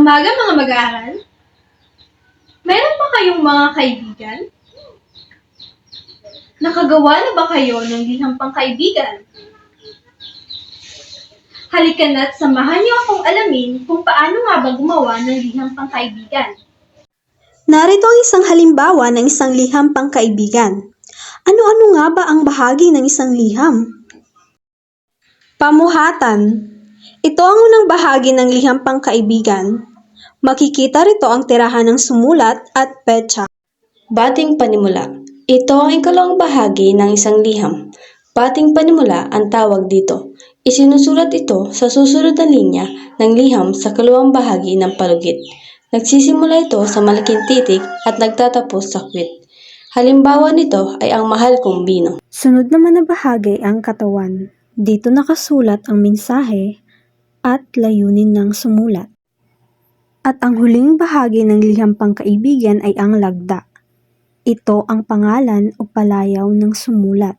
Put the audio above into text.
umaga mga mag-aaral. Meron ba kayong mga kaibigan? Nakagawa na ba kayo ng liham pangkaibigan? Halika na't samahan niyo akong alamin kung paano nga ba gumawa ng liham pangkaibigan. Narito ang isang halimbawa ng isang liham pangkaibigan. Ano-ano nga ba ang bahagi ng isang liham? Pamuhatan. Ito ang unang bahagi ng liham pangkaibigan. Makikita rito ang tirahan ng sumulat at petsa. Bating panimula. Ito ang ikalawang bahagi ng isang liham. Bating panimula ang tawag dito. Isinusulat ito sa susunod na linya ng liham sa kalawang bahagi ng palugit. Nagsisimula ito sa malaking titik at nagtatapos sa kwit. Halimbawa nito ay ang mahal kong bino. Sunod naman na bahagi ang katawan. Dito nakasulat ang mensahe at layunin ng sumulat. At ang huling bahagi ng liham pangkaibigan ay ang lagda. Ito ang pangalan o palayaw ng sumulat.